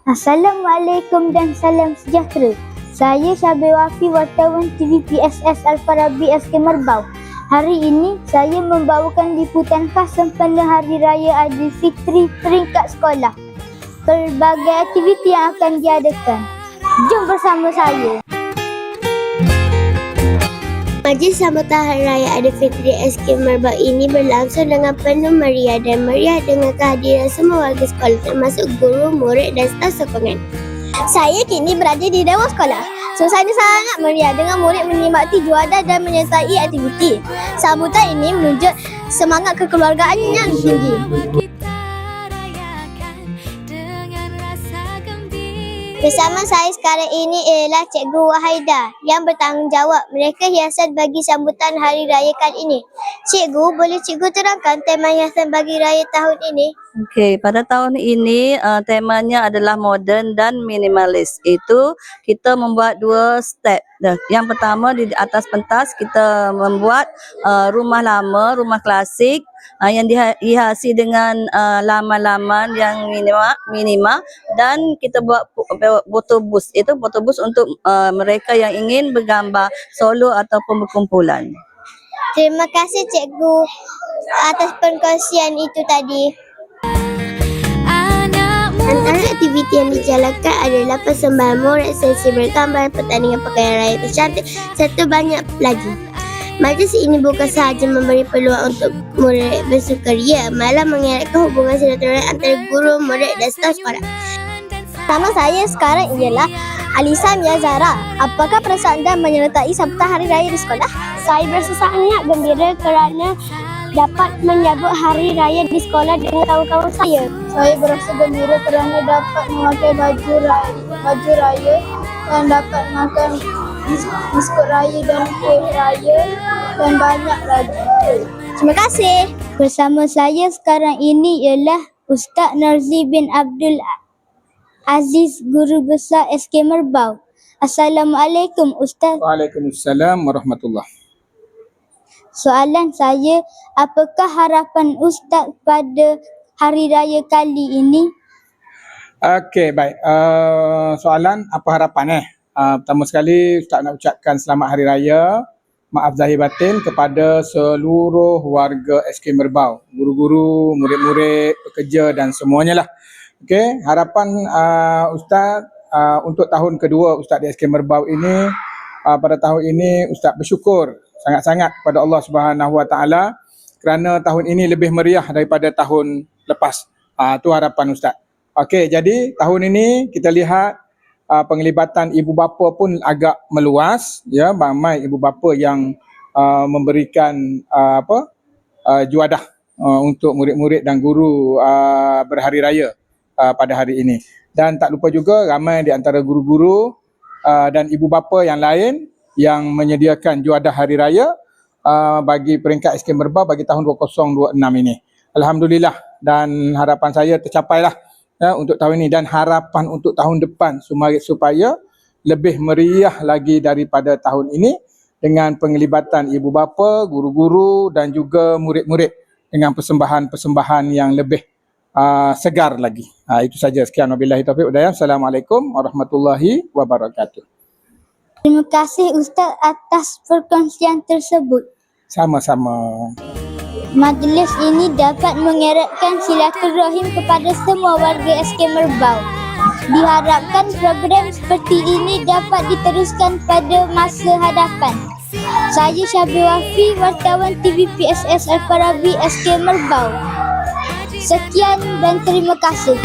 Assalamualaikum dan salam sejahtera. Saya Syabir Wafi, wartawan TV PSS Al-Farabi SK Merbau. Hari ini saya membawakan liputan khas sempena Hari Raya Aidilfitri peringkat sekolah. Pelbagai aktiviti yang akan diadakan. Jom bersama saya. Majlis sambutan Hari Raya Aidilfitri SK Merbau ini berlangsung dengan penuh meriah dan meriah dengan kehadiran semua warga sekolah termasuk guru, murid dan staf sokongan. Saya kini berada di dewan sekolah. Suasana sangat meriah dengan murid menikmati juadah dan menyertai aktiviti. Sambutan ini menunjuk semangat kekeluargaan yang tinggi. Bersama saya sekarang ini ialah Cikgu Wahidah yang bertanggungjawab mereka hiasan bagi sambutan Hari Raya kali ini. Cikgu, boleh cikgu terangkan tema hiasan bagi raya tahun ini? Okey, pada tahun ini temanya adalah moden dan minimalis. Itu kita membuat dua step. Yang pertama di atas pentas kita membuat rumah lama, rumah klasik yang dihiasi dengan laman-laman yang minima dan kita buat photobooth. Itu photobooth untuk mereka yang ingin bergambar solo ataupun berkumpulan. Terima kasih cikgu atas perkongsian itu tadi. Antara aktiviti yang dijalankan adalah persembahan murid, sesi bergambar, pertandingan pakaian raya tercantik serta banyak lagi. Majlis ini bukan sahaja memberi peluang untuk murid bersukaria, malah mengeratkan hubungan silaturahmi antara guru, murid dan staf sekolah. Nama saya sekarang ialah Alisa Mia Zahra. Apakah perasaan anda menyertai sambutan Hari Raya di sekolah? Saya berasa sangat gembira kerana dapat menyambut Hari Raya di sekolah dengan kawan-kawan saya. Saya berasa gembira kerana dapat memakai baju raya dan dapat makan biskut raya dan kuih raya dan banyak lagi. Terima kasih. Bersama saya sekarang ini ialah Ustaz Narzi bin Abdul Aziz, Guru Besar SK Merbau. Assalamualaikum Ustaz. Waalaikumsalam warahmatullahi. Soalan saya, apakah harapan Ustaz pada Hari Raya kali ini? Okey, baik. Soalan apa harapan pertama sekali Ustaz nak ucapkan selamat Hari Raya. Maaf zahir batin kepada seluruh warga SK Merbau, guru-guru, murid-murid, pekerja dan semuanya lah. Okey, harapan Ustaz untuk tahun kedua Ustaz di SK Merbau ini, pada tahun ini Ustaz bersyukur sangat-sangat kepada Allah Subhanahu Wa Taala kerana tahun ini lebih meriah daripada tahun lepas. Tu harapan Ustaz. Okey, jadi tahun ini kita lihat penglibatan ibu bapa pun agak meluas, ya, ramai ibu bapa yang memberikan juadah untuk murid-murid dan guru berhari raya pada hari ini. Dan tak lupa juga ramai di antara guru-guru dan ibu bapa yang lain yang menyediakan juadah hari raya bagi peringkat SK Merbau bagi tahun 2026 ini. Alhamdulillah, dan harapan saya tercapailah untuk tahun ini dan harapan untuk tahun depan supaya lebih meriah lagi daripada tahun ini dengan penglibatan ibu bapa, guru-guru dan juga murid-murid dengan persembahan-persembahan yang lebih segar lagi. Itu saja, sekian, wabillahi taufiq wal hidayah. Assalamualaikum warahmatullahi wabarakatuh. Terima kasih Ustaz atas perkongsian tersebut. Sama-sama. Majlis ini dapat mengeratkan silaturahim kepada semua warga SK Merbau. Diharapkan program seperti ini dapat diteruskan pada masa hadapan. Saya Syabir Wafi, wartawan TV PSS Al-Farabi SK Merbau. Sekian dan terima kasih.